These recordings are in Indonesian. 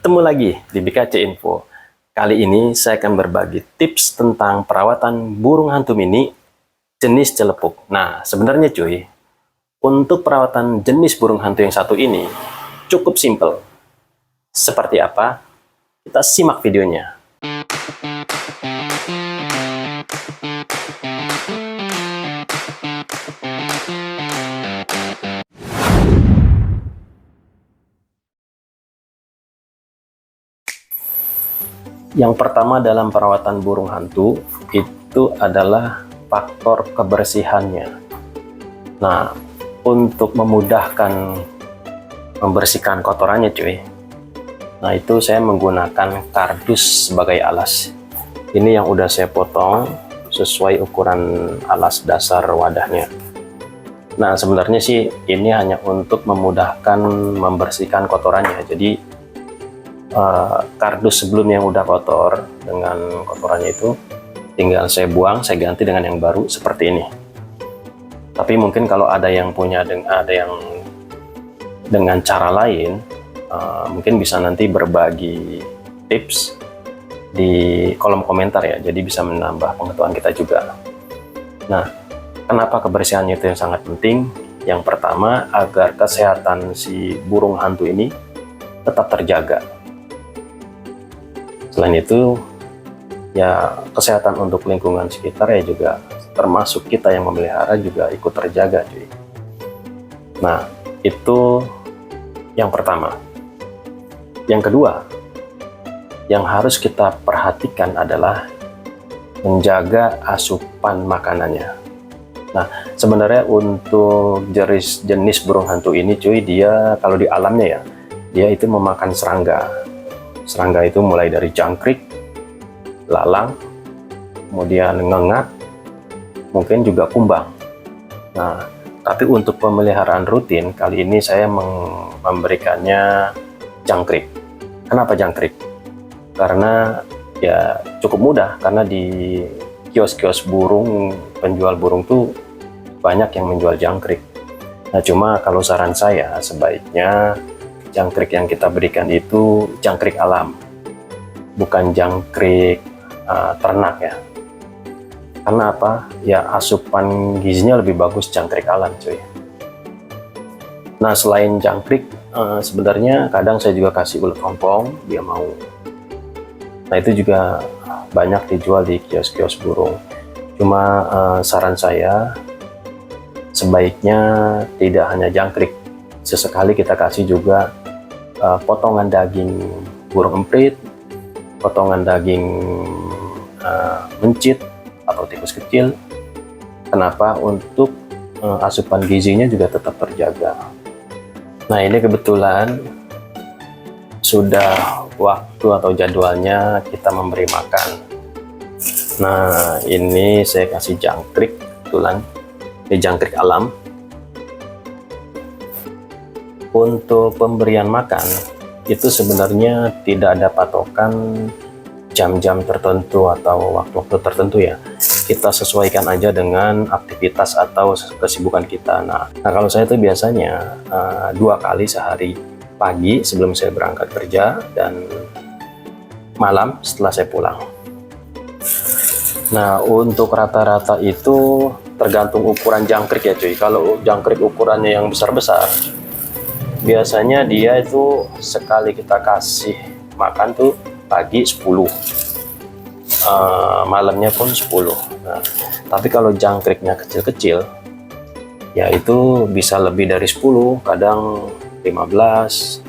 Ketemu lagi di BKC Info. Kali ini saya akan berbagi tips tentang perawatan burung hantu mini jenis celepuk. Nah, sebenarnya cuy, untuk perawatan jenis burung hantu yang satu ini cukup simple. Seperti apa? Kita simak videonya. Yang pertama dalam perawatan burung hantu itu adalah faktor kebersihannya. Nah, untuk memudahkan membersihkan kotorannya cuy, nah itu saya menggunakan kardus sebagai alas. Ini yang udah saya potong sesuai ukuran alas dasar wadahnya. Nah, sebenarnya sih ini hanya untuk memudahkan membersihkan kotorannya. Jadi kardus sebelumnya yang udah kotor dengan kotorannya itu tinggal saya buang, saya ganti dengan yang baru seperti ini. Tapi mungkin kalau ada yang punya dengan cara lain, mungkin bisa nanti berbagi tips di kolom komentar ya, jadi bisa menambah pengetahuan kita juga. Nah, kenapa kebersihannya itu yang sangat penting? Yang pertama, agar kesehatan si burung hantu ini tetap terjaga. Selain itu, ya kesehatan untuk lingkungan sekitar ya juga termasuk kita yang memelihara juga ikut terjaga cuy. Nah, itu yang pertama. Yang kedua, yang harus kita perhatikan adalah menjaga asupan makanannya. Nah, sebenarnya untuk jenis burung hantu ini cuy, dia kalau di alamnya ya, dia itu memakan serangga. Serangga itu mulai dari jangkrik, lalang, kemudian ngengak, mungkin juga kumbang. Nah, tapi untuk pemeliharaan rutin, kali ini saya memberikannya jangkrik. Kenapa jangkrik? Karena ya cukup mudah, karena di kios-kios burung, penjual burung tuh banyak yang menjual jangkrik. Nah, cuma kalau saran saya sebaiknya jangkrik yang kita berikan itu jangkrik alam, bukan jangkrik ternak ya. Karena apa? Ya asupan gizinya lebih bagus jangkrik alam cuy. Nah, selain jangkrik, sebenarnya kadang saya juga kasih ulet ompong, dia mau. Nah, itu juga banyak dijual di kios-kios burung. Cuma saran saya sebaiknya tidak hanya jangkrik, sesekali kita kasih juga potongan daging burung emprit, potongan daging mencit atau tikus kecil. Kenapa? Untuk asupan gizinya juga tetap terjaga. Nah, ini kebetulan sudah waktu atau jadwalnya kita memberi makan. Nah, ini saya kasih jangkrik, kebetulan ini jangkrik alam. Untuk pemberian makan itu sebenarnya tidak ada patokan jam-jam tertentu atau waktu-waktu tertentu ya. Kita sesuaikan aja dengan aktivitas atau kesibukan kita. Nah kalau saya itu biasanya 2 kali sehari, pagi sebelum saya berangkat kerja dan malam setelah saya pulang. Nah, untuk rata-rata itu tergantung ukuran jangkrik ya cuy. Kalau jangkrik ukurannya yang besar-besar, biasanya dia itu sekali kita kasih makan tuh pagi 10, malamnya pun 10. Nah, tapi kalau jangkriknya kecil-kecil ya itu bisa lebih dari 10, kadang 15.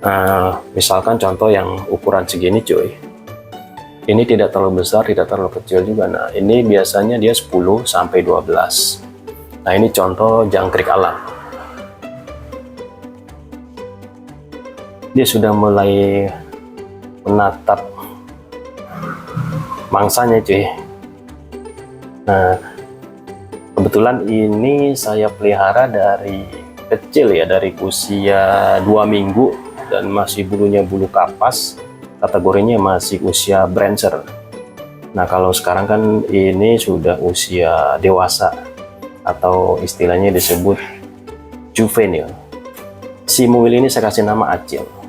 Nah, misalkan contoh yang ukuran segini cuy, ini tidak terlalu besar, tidak terlalu kecil juga. Nah, ini biasanya dia 10 sampai 12. Nah, ini contoh jangkrik alam. Dia sudah mulai menatap mangsanya cuy. Nah, kebetulan ini saya pelihara dari kecil ya, dari usia 2 minggu dan masih bulunya bulu kapas, kategorinya masih usia Brancer. Nah, kalau sekarang kan ini sudah usia dewasa atau istilahnya disebut juvenil. Si Muil ini saya kasih nama Acil.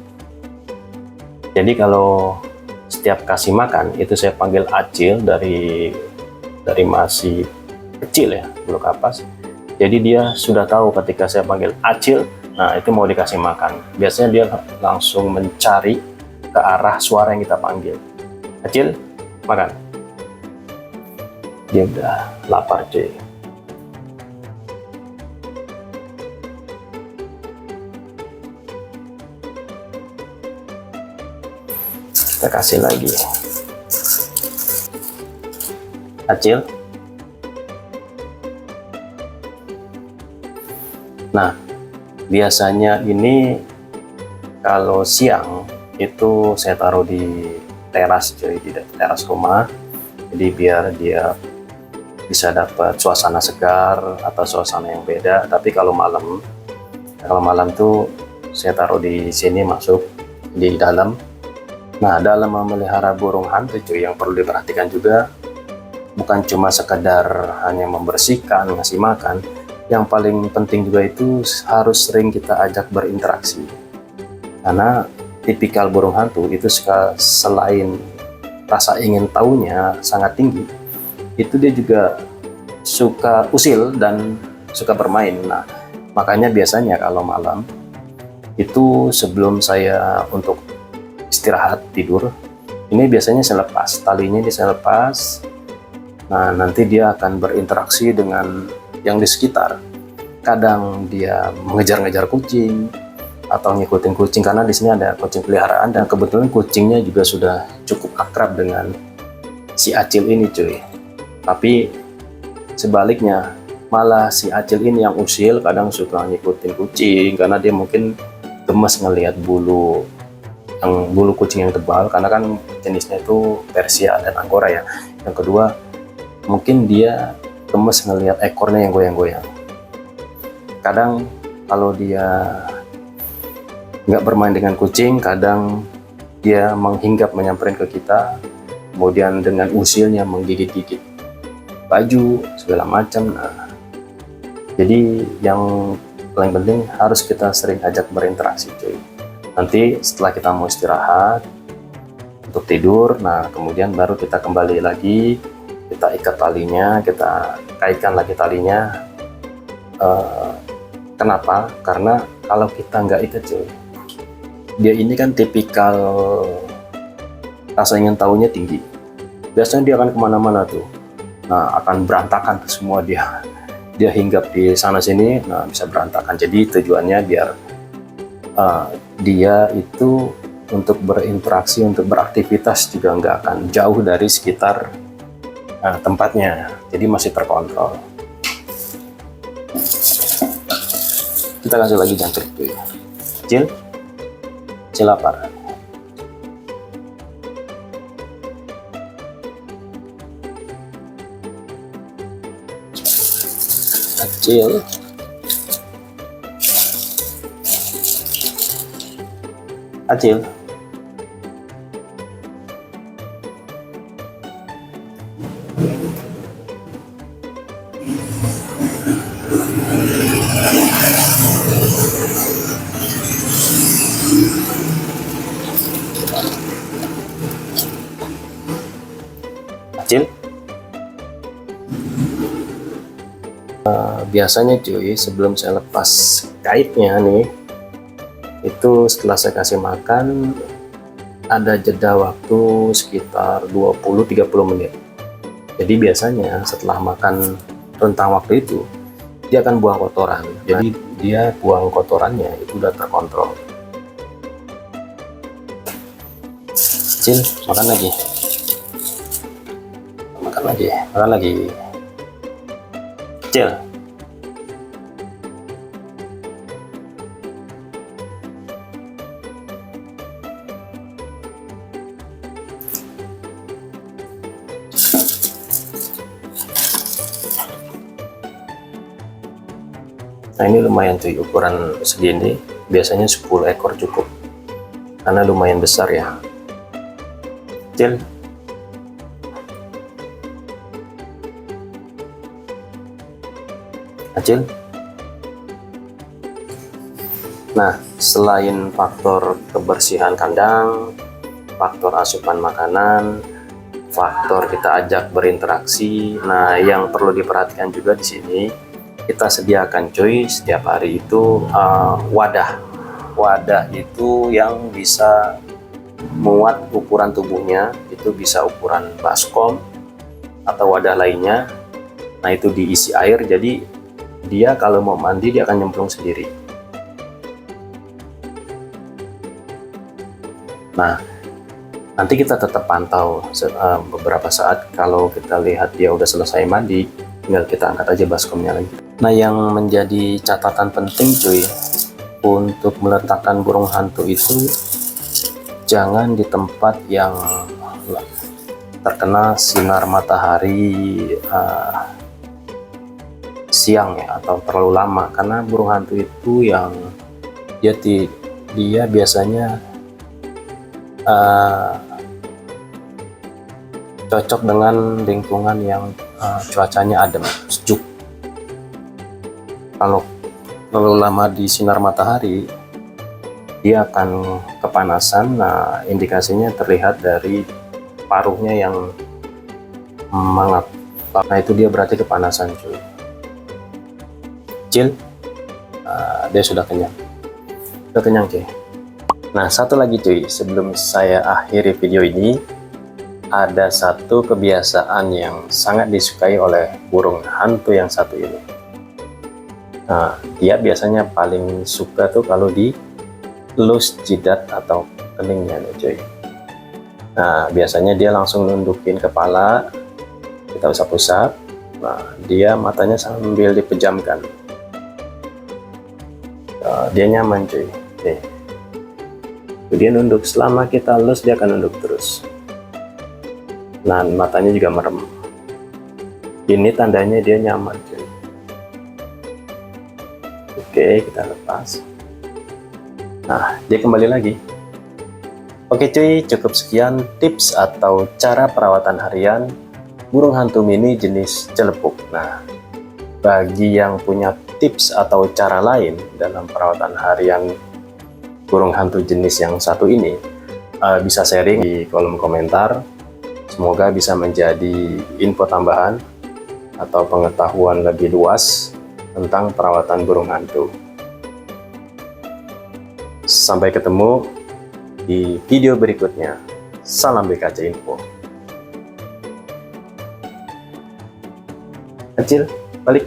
Jadi kalau setiap kasih makan itu saya panggil Acil dari masih kecil ya, bulu kapas. Jadi dia sudah tahu ketika saya panggil Acil, nah itu mau dikasih makan. Biasanya dia langsung mencari ke arah suara yang kita panggil. Acil, makan. Dia udah lapar cuy. Kita kasih lagi. Acil. Nah, biasanya ini kalau siang itu saya taruh di teras cuy, di teras rumah. Jadi biar dia bisa dapat suasana segar atau suasana yang beda. Tapi kalau malam tuh saya taruh di sini, masuk di dalam. Nah, dalam memelihara burung hantu cuy, yang perlu diperhatikan juga bukan cuma sekedar hanya membersihkan, ngasih makan. Yang paling penting juga itu harus sering kita ajak berinteraksi. Karena tipikal burung hantu itu selain rasa ingin tahunya sangat tinggi, itu dia juga suka usil dan suka bermain. Nah, makanya biasanya kalau malam itu sebelum saya untuk istirahat tidur, ini biasanya saya lepas talinya, saya lepas. Nah, nanti dia akan berinteraksi dengan yang di sekitar. Kadang dia mengejar-ngejar kucing atau ngikutin kucing, karena di sini ada kucing peliharaan dan kebetulan kucingnya juga sudah cukup akrab dengan si Acil ini cuy. Tapi sebaliknya, malah si Acil ini yang usil kadang suka ngikutin kucing karena dia mungkin gemes ngelihat bulu kucing yang tebal, karena kan jenisnya itu Persia dan Angora ya. Yang kedua, mungkin dia gemes ngelihat ekornya yang goyang-goyang. Kadang kalau dia nggak bermain dengan kucing, kadang dia menghinggap menyamperin ke kita, kemudian dengan usilnya menggigit-gigit baju segala macam. Nah, jadi yang paling penting harus kita sering ajak berinteraksi cuy. Nanti setelah kita mau istirahat untuk tidur, nah kemudian baru kita kembali lagi, kita ikat talinya, kita kaitkan lagi talinya. Kenapa? Karena kalau kita nggak ikat cuy, dia ini kan tipikal rasa ingin tahunya tinggi. Biasanya dia akan kemana-mana tuh. Nah, akan berantakan semua dia hinggap di sana sini. Nah, bisa berantakan. Jadi tujuannya biar dia itu untuk berinteraksi, untuk beraktivitas juga nggak akan jauh dari sekitar tempatnya. Jadi masih terkontrol. Kita kasih lagi jangkrik tuh ya. Acil lapar. Acil. Acil. Acil. Biasanya cuy, sebelum saya lepas kaitnya nih, itu setelah saya kasih makan ada jeda waktu sekitar 20-30 menit. Jadi biasanya setelah makan rentang waktu itu dia akan buang kotoran. Jadi dia buang kotorannya itu udah terkontrol. Acil, makan lagi. Makan lagi. Acil. Nah, ini lumayan tuh ukuran segini, biasanya 10 ekor cukup karena lumayan besar ya. Acil. Acil. Nah, selain faktor kebersihan kandang, faktor asupan makanan, faktor kita ajak berinteraksi. Nah, yang perlu diperhatikan juga di sini, kita sediakan cuy setiap hari itu wadah itu yang bisa muat ukuran tubuhnya, itu bisa ukuran baskom atau wadah lainnya. Nah, itu diisi air, jadi dia kalau mau mandi dia akan nyemplung sendiri. Nah, nanti kita tetap pantau beberapa saat. Kalau kita lihat dia udah selesai mandi, tinggal kita angkat aja baskomnya lagi. Nah, yang menjadi catatan penting cuy, untuk meletakkan burung hantu itu jangan di tempat yang terkena sinar matahari siang ya, atau terlalu lama, karena burung hantu itu yang dia biasanya cocok dengan lingkungan yang cuacanya adem, sejuk. Kalau terlalu lama di sinar matahari, dia akan kepanasan. Nah, indikasinya terlihat dari paruhnya yang mengap. Nah, itu dia berarti kepanasan cuy. Cil, dia sudah kenyang. Sudah kenyang cuy. Nah, satu lagi cuy, sebelum saya akhiri video ini, ada satu kebiasaan yang sangat disukai oleh burung hantu yang satu ini. Nah, dia biasanya paling suka tuh kalau dilus jidat atau keningnya nih cuy. Nah, biasanya dia langsung nundukin kepala, kita usap-usap. Nah, dia matanya sambil dipejamkan. Dia nyaman cuy. Nih. Dia nunduk, selama kita elus dia akan nunduk terus. Nah, matanya juga merem. Ini tandanya dia nyaman cuy. Oke, kita lepas. Nah, dia kembali lagi. Oke cuy, cukup sekian tips atau cara perawatan harian burung hantu mini jenis celepuk. Nah, bagi yang punya tips atau cara lain dalam perawatan harian burung hantu jenis yang satu ini, bisa sharing di kolom komentar. Semoga bisa menjadi info tambahan atau pengetahuan lebih luas tentang perawatan burung hantu. Sampai ketemu di video berikutnya. Salam BKC Info. Kecil, balik.